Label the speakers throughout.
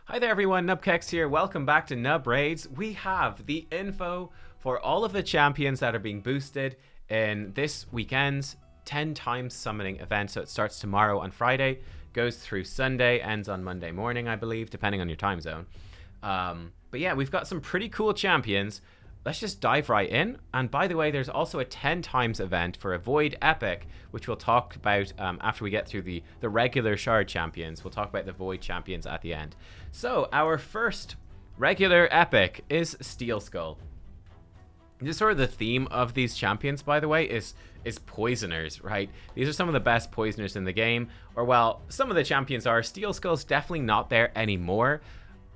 Speaker 1: Hi there everyone, nubkeks here. Welcome back to Nub Raids. We have the info for all of the champions that are being boosted in this weekend's 10 times summoning event. So it starts tomorrow on Friday, goes through Sunday, ends on Monday morning, I believe, depending on your time zone. But yeah, we've got some pretty cool champions. Let's just dive right in. And by the way, there's also a 10 times event for a Void Epic, which we'll talk about after we get through the regular Shard champions. We'll talk about the Void champions at the end. So our first regular Epic is Steel Skull. This is sort of the theme of these champions, by the way, is poisoners, right? These are some of the best poisoners in the game. Or well, some of the champions are. Steel Skull's definitely not there anymore.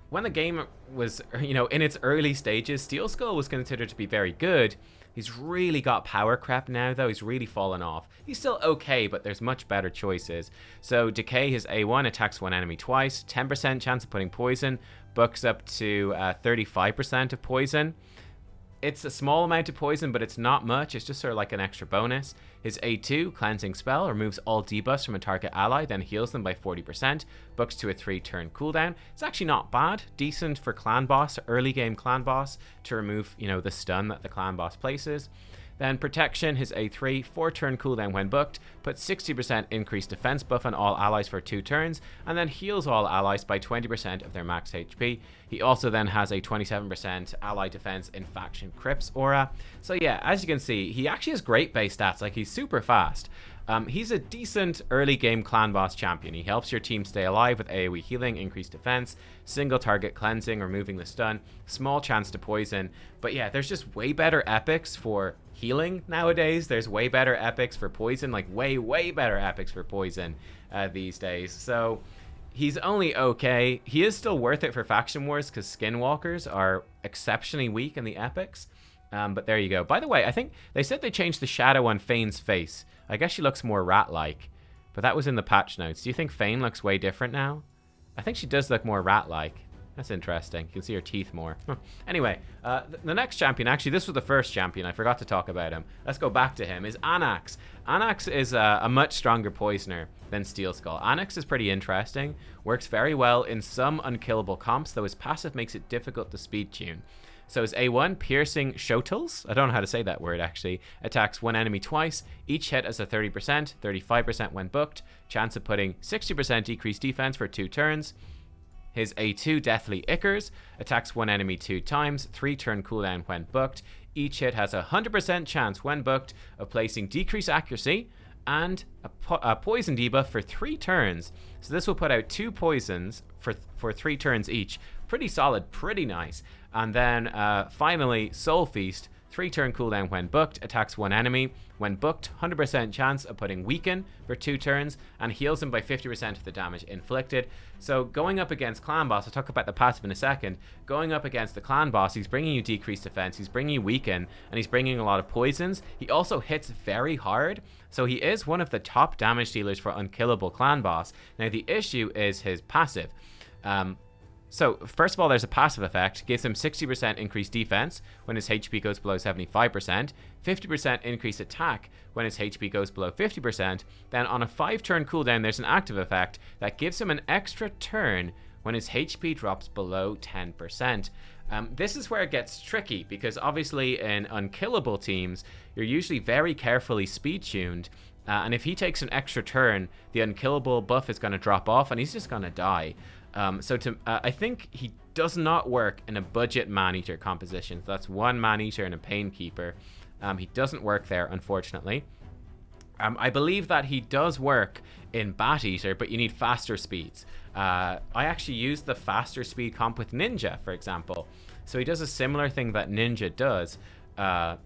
Speaker 1: When the game was, in its early stages, Steel Skull was considered to be very good. He's really got power creep now, though. He's really fallen off. He's still okay, but there's much better choices. So Decay, his A1, attacks one enemy twice. 10% chance of putting poison. Bucks up to 35% of poison. It's a small amount of poison, but it's not much. It's just sort of like an extra bonus. His A2, Cleansing Spell, removes all debuffs from a target ally, then heals them by 40%. Bucks to a 3-turn cooldown. It's actually not bad. Decent for clan boss, early game clan boss, to remove, the stun that the clan boss places. Then Protection, his A3, 4-turn cooldown when booked, puts 60% increased defense buff on all allies for 2 turns, and then heals all allies by 20% of their max HP. He also then has a 27% ally defense in Faction Crypts aura. So yeah, as you can see, he actually has great base stats, like he's super fast. He's a decent early game clan boss champion. He helps your team stay alive with AoE healing, increased defense, single target cleansing, removing the stun, small chance to poison. But yeah, there's just way better epics for healing nowadays. There's way better epics for poison, like way better epics for poison these days. So he's only okay. He is still worth it for faction wars because skinwalkers are exceptionally weak in the epics. But there you go. By the way, I think they said they changed the shadow on Fane's face. I guess she looks more rat-like, but that was in the patch notes. Do you think Fane looks way different now? I think she does look more rat-like. That's interesting. You can see her teeth more. Anyway, the next champion, actually, this was the first champion. I forgot to talk about him. Let's go back to him, is Anax. Anax is a much stronger poisoner than Steel Skull. Anax is pretty interesting. Works very well in some unkillable comps, though his passive makes it difficult to speed tune. So his A1, Piercing Shotels, I don't know how to say that word actually, attacks one enemy twice. Each hit has a 30%, 35% when booked. Chance of putting 60% decreased defense for 2 turns. His A2, Deathly Ichors, attacks one enemy 2 times, 3-turn cooldown when booked. Each hit has a 100% chance when booked of placing decreased accuracy and a poison debuff for 3 turns. So this will put out 2 poisons for 3 turns each. Pretty solid, pretty nice. And then finally, Soul Feast, 3-turn cooldown when booked, attacks one enemy. When booked, 100% chance of putting Weaken for 2 turns and heals him by 50% of the damage inflicted. So going up against Clan Boss, I'll talk about the passive in a second. Going up against the Clan Boss, he's bringing you decreased defense, he's bringing you Weaken, and he's bringing a lot of poisons. He also hits very hard, so he is one of the top damage dealers for unkillable Clan Boss. Now the issue is his passive. So, first of all, there's a passive effect. Gives him 60% increased defense when his HP goes below 75%, 50% increased attack when his HP goes below 50%. Then on a 5-turn cooldown, there's an active effect that gives him an extra turn when his HP drops below 10%. This is where it gets tricky, because obviously in unkillable teams, you're usually very carefully speed-tuned. And if he takes an extra turn, the unkillable buff is going to drop off and he's just going to die. I think he does not work in a budget man-eater composition. So that's one man-eater and a pain-keeper. He doesn't work there, unfortunately. I believe that he does work in Bat-Eater, but you need faster speeds. I actually used the faster speed comp with Ninja, for example. So he does a similar thing that Ninja does.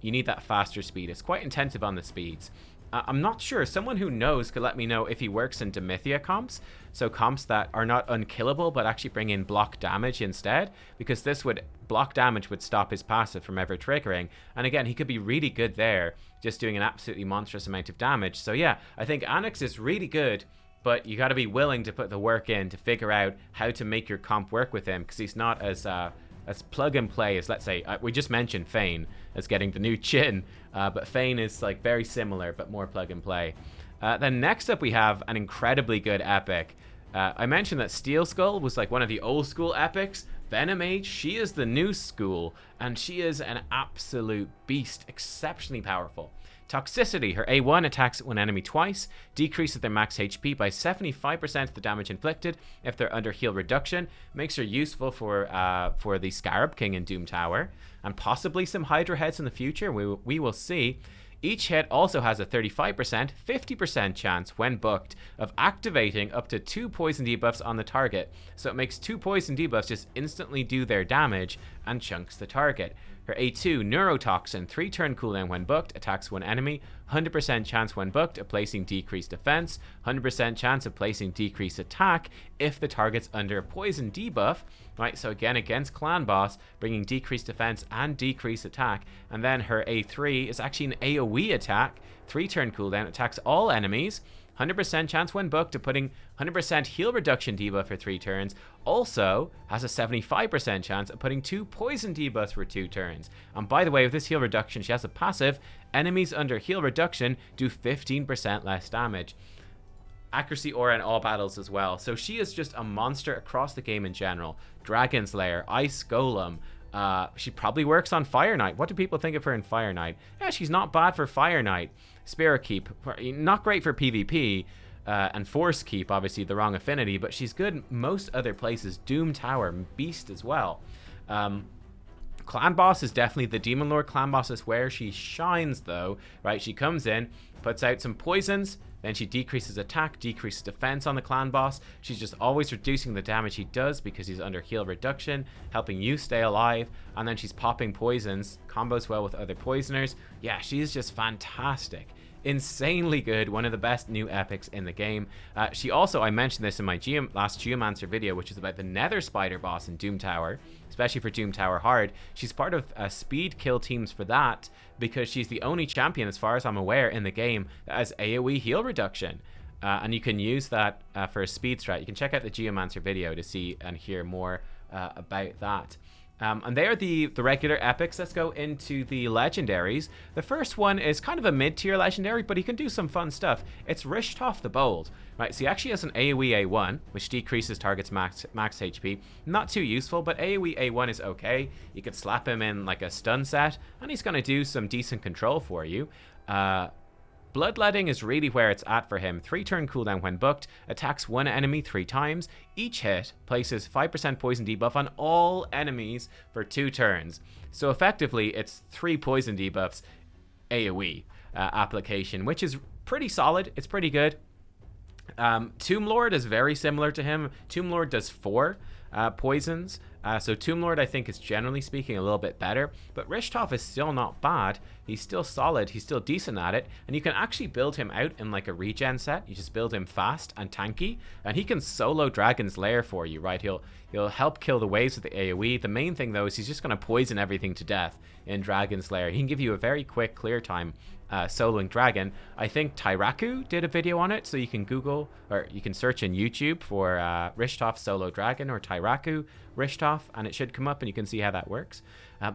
Speaker 1: You need that faster speed. It's quite intensive on the speeds. I'm not sure. Someone who knows could let me know if he works in Demythia comps. So comps that are not unkillable, but actually bring in block damage instead. Because block damage would stop his passive from ever triggering. And again, he could be really good there, just doing an absolutely monstrous amount of damage. So yeah, I think Anax is really good, but you got to be willing to put the work in to figure out how to make your comp work with him. Because he's not as plug and play as, let's say, we just mentioned Fane as getting the new chin, but Fane is like very similar but more plug and play. Then next up we have an incredibly good epic. I mentioned that Steel Skull was like one of the old school epics. Venomage, she is the new school, and she is an absolute beast, exceptionally powerful. Toxicity, her A1 attacks one enemy twice, decreases their max HP by 75% of the damage inflicted if they're under heal reduction, makes her useful for the Scarab King in Doom Tower, and possibly some Hydra heads in the future, we will see. Each hit also has a 35%, 50% chance when booked of activating up to 2 poison debuffs on the target, so it makes 2 poison debuffs just instantly do their damage and chunks the target. Her A2, Neurotoxin, 3 turn cooldown when booked, attacks one enemy, 100% chance when booked of placing decreased defense, 100% chance of placing decreased attack if the target's under a poison debuff, right? So again, against Clan Boss, bringing decreased defense and decreased attack. And then her A3 is actually an AoE attack, 3 turn cooldown, attacks all enemies, 100% chance when booked of putting 100% heal reduction debuff for 3 turns. Also has a 75% chance of putting 2 poison debuffs for 2 turns. And by the way, with this heal reduction, she has a passive. Enemies under heal reduction do 15% less damage. Accuracy aura in all battles as well. So she is just a monster across the game in general. Dragon Slayer, Ice Golem. She probably works on Fire Knight. What do people think of her in Fire Knight? Yeah, she's not bad for Fire Knight. Spirit Keep, not great for PvP. And Force Keep, obviously the wrong affinity, but she's good most other places. Doom Tower, Beast as well. Clan Boss is definitely the Demon Lord Clan Boss is where she shines though, right? She comes in, puts out some poisons, then she decreases attack, decreases defense on the Clan Boss. She's just always reducing the damage he does because he's under heal reduction, helping you stay alive, and then she's popping poisons, combos well with other poisoners. Yeah, she's just fantastic. Insanely good, one of the best new epics in the game. She also, I mentioned this in my last Geomancer video, which is about the Nether Spider boss in Doom Tower, especially for Doom Tower Hard. She's part of speed kill teams for that because she's the only champion, as far as I'm aware, in the game that has AoE heal reduction. And you can use that for a speed strat. You can check out the Geomancer video to see and hear more about that. And they are the regular epics. Let's go into the legendaries. The first one is kind of a mid-tier legendary, but he can do some fun stuff. It's Richtoff the Bold, right? So he actually has an AoE A1, which decreases target's max HP. Not too useful, but AoE A1 is okay. You could slap him in like a stun set, and he's going to do some decent control for you. Bloodletting is really where it's at for him. 3 turn cooldown when booked, attacks one enemy 3 times. Each hit places 5% poison debuff on all enemies for 2 turns. So effectively, it's 3 poison debuffs AoE application, which is pretty solid. It's pretty good. Tomb Lord is very similar to him. Tomb Lord does 4 poisons. So Tomb Lord, I think, is generally speaking a little bit better, but Richtoff is still not bad. He's still solid. He's still decent at it, and you can actually build him out in like a regen set. You just build him fast and tanky, and he can solo Dragon's Lair for you, right? He'll help kill the waves with the AoE. The main thing though is he's just going to poison everything to death in Dragon's Lair. He can give you a very quick clear time soloing Dragon. I think Tyraku did a video on it, so you can Google or you can search in YouTube for Richtoff solo Dragon or Tyraku Richtoff, and it should come up and you can see how that works.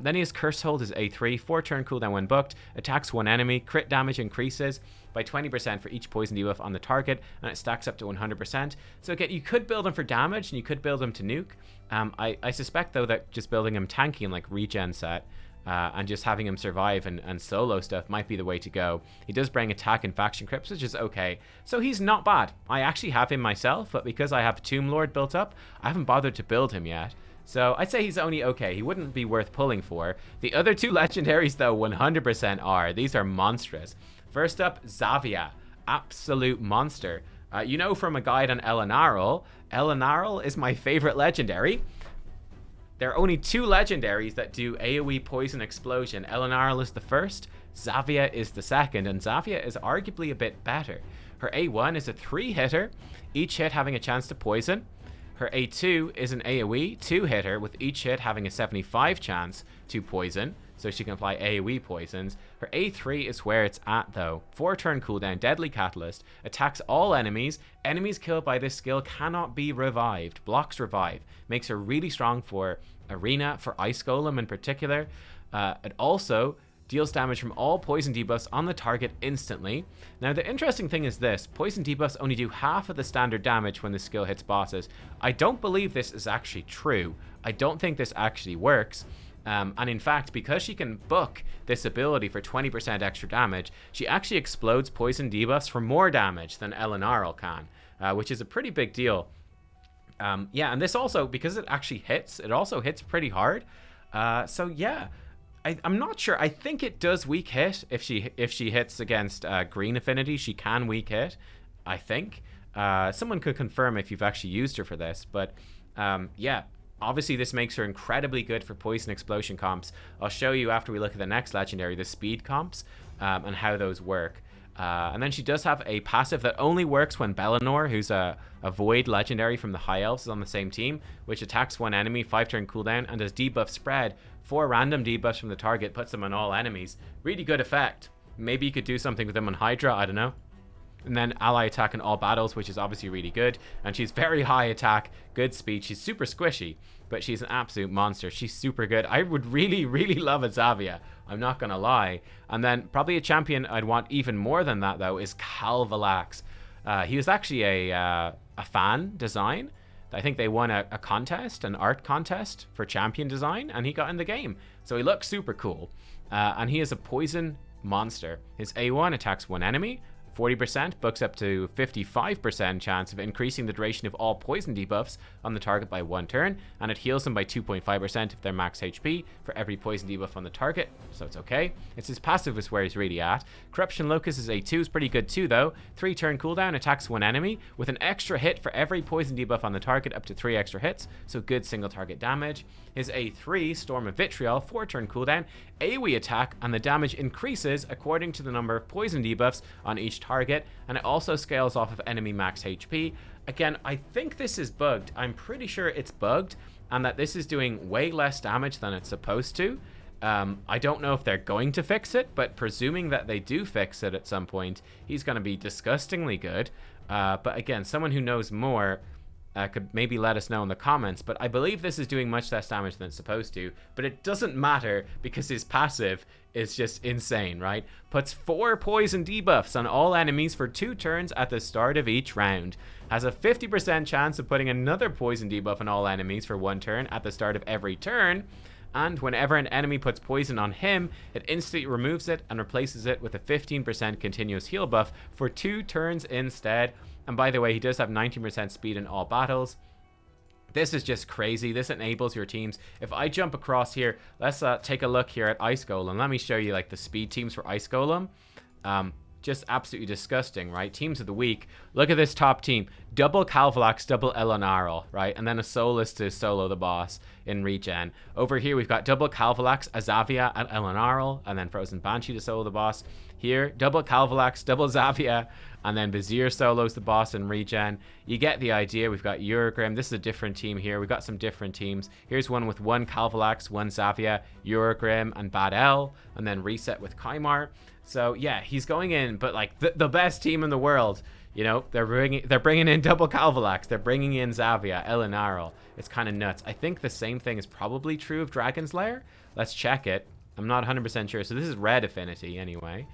Speaker 1: Then he has Curse Hold, his A3, 4 turn cooldown when booked, attacks one enemy, crit damage increases by 20% for each poison debuff on the target, and it stacks up to 100%. So again, you could build him for damage and you could build him to nuke. I suspect though that just building him tanky in like regen set and just having him survive and solo stuff might be the way to go. He does bring attack and faction crypts, which is okay. So he's not bad. I actually have him myself, but because I have Tomb Lord built up, I haven't bothered to build him yet. So I'd say he's only okay. He wouldn't be worth pulling for. The other 2 legendaries though 100% are. These are monstrous. First up, Zavia. Absolute monster. You know from a guide on Elenarl is my favorite legendary. There are only 2 legendaries that do AoE Poison Explosion. Elenarl is the first, Zavia is the second, and Zavia is arguably a bit better. Her A1 is a 3-hitter, each hit having a chance to poison. Her A2 is an AoE 2-hitter, with each hit having a 75 chance to poison, so she can apply AoE poisons. Her A3 is where it's at though. 4 turn cooldown, Deadly Catalyst, attacks all enemies. Enemies killed by this skill cannot be revived. Blocks revive. Makes her really strong for Arena, for Ice Golem in particular. It also deals damage from all poison debuffs on the target instantly. Now, the interesting thing is this. Poison debuffs only do half of the standard damage when the skill hits bosses. I don't believe this is actually true. I don't think this actually works. And in fact, because she can book this ability for 20% extra damage, she actually explodes poison debuffs for more damage than Elenarl can, which is a pretty big deal. Yeah, and this also, because it actually hits, it also hits pretty hard. So yeah, I'm not sure. I think it does weak hit if she hits against green affinity. She can weak hit, I think. Someone could confirm if you've actually used her for this, but yeah. Obviously, this makes her incredibly good for poison explosion comps. I'll show you after we look at the next legendary, the speed comps, and how those work. And then she does have a passive that only works when Bellinor, who's a void legendary from the High Elves, is on the same team, which attacks one enemy, 5-turn cooldown, and does debuff spread. 4 random debuffs from the target, puts them on all enemies. Really good effect. Maybe you could do something with them on Hydra, I don't know. And then ally attack in all battles, which is obviously really good. And she's very high attack, good speed. She's super squishy, but she's an absolute monster. She's super good. I would really, really love a Zavia. I'm not going to lie. And then probably a champion I'd want even more than that, though, is Calvalx. He was actually a fan design. I think they won a contest, an art contest for champion design, and he got in the game. So he looks super cool. And he is a poison monster. His A1 attacks one enemy. 40%, books up to 55% chance of increasing the duration of all poison debuffs on the target by 1 turn, and it heals them by 2.5% of their max HP for every poison debuff on the target, so it's okay. It's his passive is where he's really at. Corruption Locus is A2, is pretty good too though. 3-turn cooldown, attacks one enemy with an extra hit for every poison debuff on the target, up to 3 extra hits, so good single target damage. His A3, Storm of Vitriol, 4-turn cooldown, AoE attack, and the damage increases according to the number of poison debuffs on each target, and it also scales off of enemy max HP. Again, I think this is bugged. I'm pretty sure it's bugged, and that this is doing way less damage than it's supposed to. I don't know if they're going to fix it, but presuming that they do fix it at some point, he's going to be disgustingly good. But again, someone who knows more could maybe let us know in the comments, but I believe this is doing much less damage than it's supposed to, but it doesn't matter because his passive is just insane, right? Puts 4 poison debuffs on all enemies for 2 turns at the start of each round. Has a 50% chance of putting another poison debuff on all enemies for 1 turn at the start of every turn. And whenever an enemy puts poison on him, it instantly removes it and replaces it with a 15% continuous heal buff for 2 turns instead. And by the way, he does have 19% speed in all battles. This is just crazy. This enables your teams. If I jump across here, let's take a look here at Ice Golem. Let me show you like the speed teams for Ice Golem. Just absolutely disgusting, right? Teams of the week. Look at this top team. Double Calvalx, double Elenarl, right? And then a Solus to solo the boss in regen. Over here, we've got double Calvalx, a Zavia, and Elenarl, and then Frozen Banshee to solo the boss. Here, double Calvalx, double Zavia, and then Vizier solos the boss in regen. You get the idea. We've got Urogrim. This is a different team here. We've got some different teams. Here's one with 1 Calvalx, 1 Zavia, Urogrim, and Bad L, and then Reset with Kymar. So yeah, he's going in, but like the best team in the world. You know, they're bringing in double Calvalx. They're bringing in Zavia, Elenarl. It's kind of nuts. I think the same thing is probably true of Dragon's Lair. Let's check it. I'm not 100% sure. So this is red affinity anyway.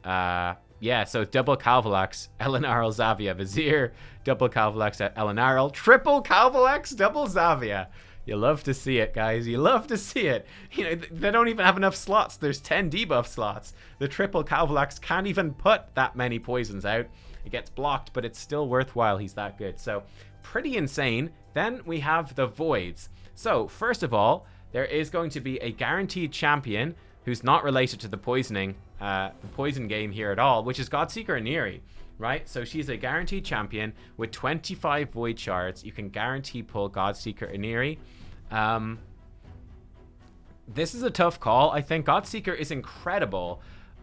Speaker 1: Yeah, so double Calvalx, Elenarl, Zavia, Vizier, double Calvalx, Elenarl, triple Calvalx, double Zavia. You love to see it, guys. You love to see it. You know, they don't even have enough slots. There's 10 debuff slots. The triple Calvalx can't even put that many poisons out. It gets blocked, but it's still worthwhile. He's that good. So, pretty insane. Then we have the Voids. So, first of all, there is going to be a guaranteed champion who's not related to the poison game here at all, which is Godseeker Aniri. Right, so she's a guaranteed champion with 25 void shards. You can guarantee pull Godseeker Aniri. This is a tough call. I think Godseeker is incredible.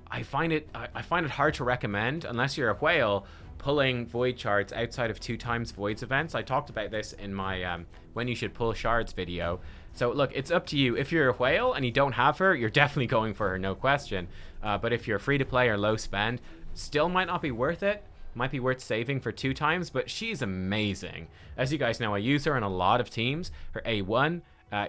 Speaker 1: I find it hard to recommend unless you're a whale pulling void shards outside of 2x voids events. I talked about this in my when you should pull shards video. So look, it's up to you. If you're a whale and you don't have her, you're definitely going for her, no question. But if you're free to play or low spend, still might not be worth it. Might be worth saving for 2x, but she's amazing. As you guys know, I use her in a lot of teams. Her A1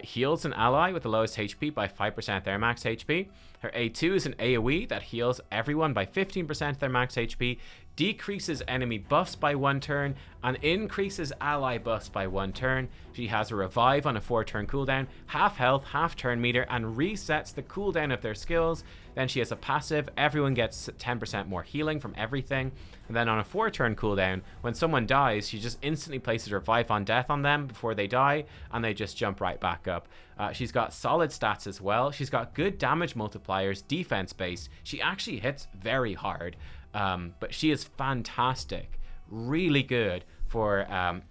Speaker 1: heals an ally with the lowest HP by 5% their max HP. Her A2 is an AoE that heals everyone by 15% their max HP, decreases enemy buffs by 1 turn, and increases ally buffs by 1 turn. She has a revive on a 4-turn cooldown, half health, half turn meter, and resets the cooldown of their skills. Then she has a passive, everyone gets 10% more healing from everything. And then on a 4-turn cooldown, when someone dies, she just instantly places revive on death on them before they die, and they just jump right back up. She's got solid stats as well. She's got good damage multipliers, defense based. She actually hits very hard, but she is fantastic. Really good for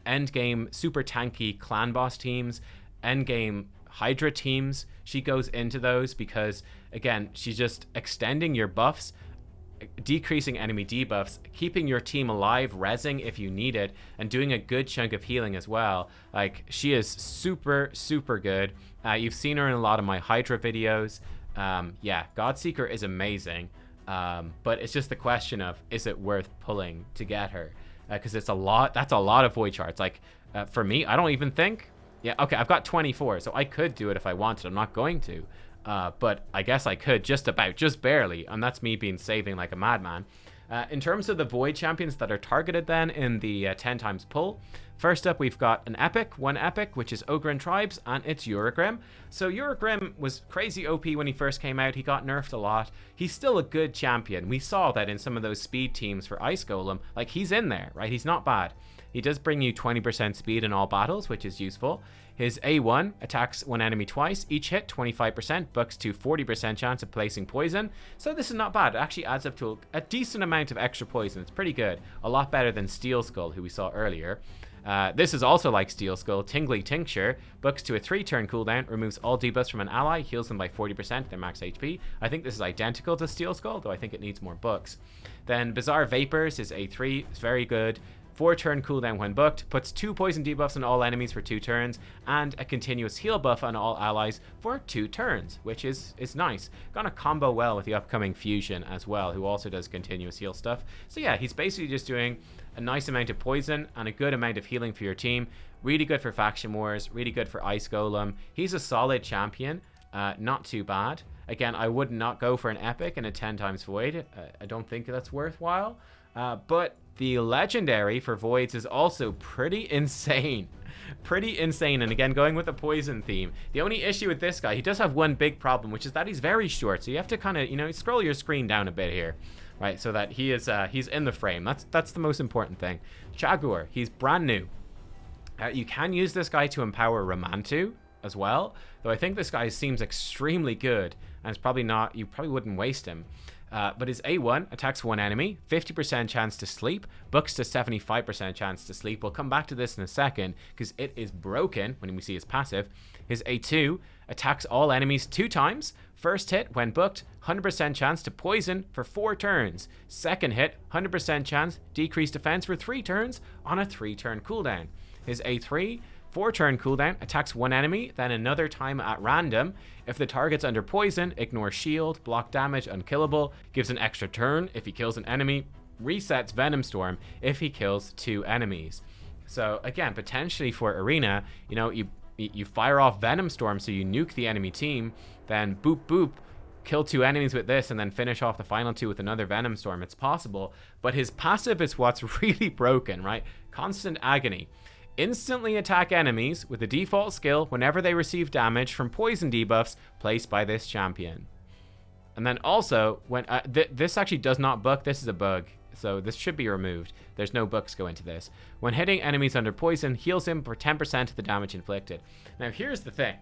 Speaker 1: endgame super tanky clan boss teams, endgame Hydra teams. She goes into those because, again, she's just extending your buffs, decreasing enemy debuffs, keeping your team alive, rezzing if you need it, and doing a good chunk of healing as well. Like, she is super, super good. You've seen her in a lot of my Hydra videos. Yeah, Godseeker is amazing. But it's just the question of, is it worth pulling to get her? Because it's a lot. That's a lot of void shards. Like, for me, I don't even think. Yeah, okay, I've got 24, so I could do it if I wanted. I'm not going to. But I guess I could just barely, and that's me being saving like a madman. In terms of the void champions that are targeted then in the 10 times pull, first up we've got one epic, which is Ogre and Tribes, and it's Urogrim. So Urogrim was crazy OP when he first came out. He got nerfed a lot. He's still a good champion. We saw that in some of those speed teams for Ice Golem. Like, he's in there, right? He's not bad. He does bring you 20% speed in all battles, which is useful. His A1 attacks one enemy twice, each hit 25%, bucks to 40% chance of placing poison. So this is not bad. It actually adds up to a decent amount of extra poison. It's pretty good. A lot better than Steel Skull, who we saw earlier. This is also like Steel Skull. Tingly Tincture, bucks to a 3-turn cooldown, removes all debuffs from an ally, heals them by 40% their max HP. I think this is identical to Steel Skull, though I think it needs more bucks. Then Bizarre Vapors is A3. It's very good. 4-turn cooldown when booked, puts 2 poison debuffs on all enemies for 2 turns, and a continuous heal buff on all allies for 2 turns, which is nice. Gonna combo well with the upcoming Fusion as well, who also does continuous heal stuff. So yeah, he's basically just doing a nice amount of poison and a good amount of healing for your team. Really good for faction wars, really good for Ice Golem. He's a solid champion, not too bad. Again, I would not go for an epic and a 10 times void. I don't think that's worthwhile. But the legendary for voids is also pretty insane. Pretty insane. And again, going with the poison theme. The only issue with this guy, he does have one big problem, which is that he's very short. So you have to kind of, you know, scroll your screen down a bit here, right? So that he is he's in the frame. That's the most important thing. Jaguar, he's brand new. You can use this guy to empower Ramantu as well, though I think this guy seems extremely good, and it's probably not, you probably wouldn't waste him. But his A1 attacks one enemy, 50% chance to sleep, bucks to 75% chance to sleep. We'll come back to this in a second because it is broken when we see his passive. His A2 attacks all enemies 2 times. First hit, when booked, 100% chance to poison for 4 turns. Second hit, 100% chance, decreased defense for 3 turns on a 3-turn cooldown. His A3, 4-turn cooldown, attacks one enemy, then another time at random. If the target's under poison, ignore shield, block damage, unkillable, gives an extra turn if he kills an enemy, resets Venom Storm if he kills 2 enemies. So again, potentially for Arena, you know, you fire off Venom Storm, so you nuke the enemy team, then boop boop, kill 2 enemies with this, and then finish off the final 2 with another Venom Storm. It's possible, but his passive is what's really broken, right? Constant Agony. Instantly attack enemies with a default skill whenever they receive damage from poison debuffs placed by this champion. And then also, when this actually does not book, this is a bug, so this should be removed. There's no books go into this. When hitting enemies under poison, heals him for 10% of the damage inflicted. Now here's the thing,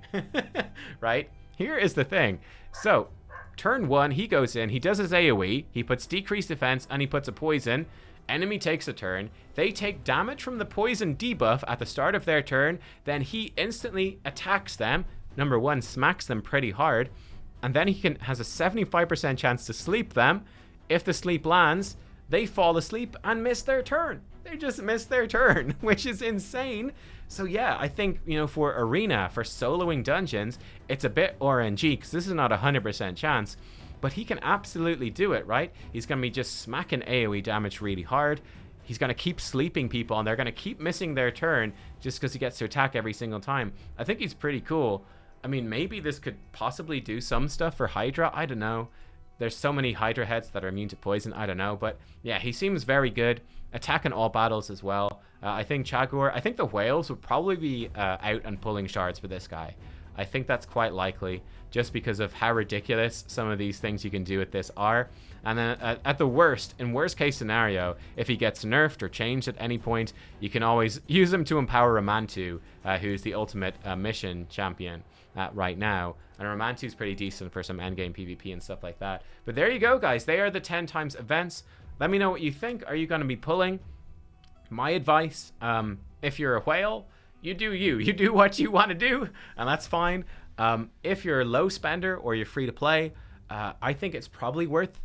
Speaker 1: right? Here is the thing. So, turn 1, he goes in, he does his AoE, he puts decreased defense, and he puts a poison. Enemy takes a turn, they take damage from the poison debuff at the start of their turn, then he instantly attacks them. Number 1, smacks them pretty hard, and then he has a 75% chance to sleep them. If the sleep lands, they fall asleep and miss their turn. They just miss their turn, which is insane. So yeah, I think, you know, for Arena, for soloing dungeons, it's a bit RNG, because this is not a 100% chance. But he can absolutely do it, right? He's going to be just smacking AoE damage really hard. he's going to keep sleeping people, and they're going to keep missing their turn just because he gets to attack every single time. I think he's pretty cool. I mean, maybe this could possibly do some stuff for Hydra. I don't know. There's so many Hydra heads that are immune to poison. I don't know. But yeah, he seems very good. Attacking all battles as well. I think Jaguar, I think the whales would probably be out and pulling shards for this guy. I think that's quite likely, just because of how ridiculous some of these things you can do with this are. And then at the worst, in worst case scenario, if he gets nerfed or changed at any point, you can always use him to empower Ramantu, who's the ultimate mission champion right now. And Ramantu's pretty decent for some endgame PvP and stuff like that. But there you go, guys. They are the 10 times events. Let me know what you think. Are you going to be pulling? My advice, if you're a whale, you do you. You do what you want to do, and that's fine. If you're a low spender or you're free to play, I think it's probably worth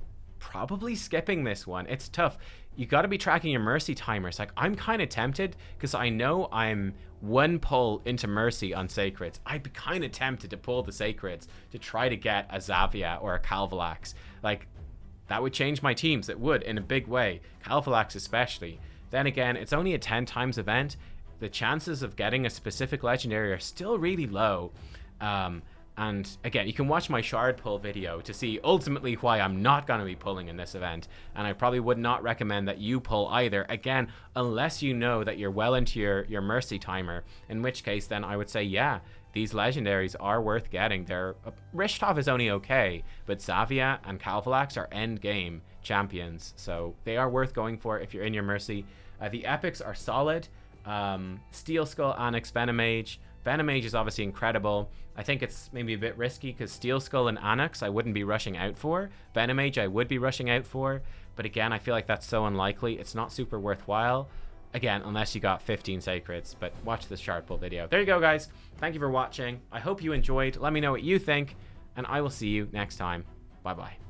Speaker 1: skipping this one. It's tough. You got to be tracking your mercy timers. Like, I'm kind of tempted because I know I'm one pull into mercy on sacreds. I'd be kind of tempted to pull the sacreds to try to get a Zavia or a Calvalx. Like, that would change my teams. It would, in a big way. Calvalx especially. Then again, it's only a 10 times event. The chances of getting a specific legendary are still really low. And again, you can watch my shard pull video to see ultimately why I'm not going to be pulling in this event. And I probably would not recommend that you pull either. Again, unless you know that you're well into your mercy timer, in which case then I would say, yeah, these legendaries are worth getting. Richtoff is only okay, but Zavia and Calvalx are end game champions. So they are worth going for if you're in your mercy. The epics are solid. Steel Skull, Anax, Venomage. Venomage is obviously incredible. I think it's maybe a bit risky because Steel Skull and Anax I wouldn't be rushing out for. Venomage I would be rushing out for. But again, I feel like that's so unlikely. It's not super worthwhile. Again, unless you got 15 sacreds. But watch this shard pull video. There you go, guys. Thank you for watching. I hope you enjoyed. Let me know what you think. And I will see you next time. Bye-bye.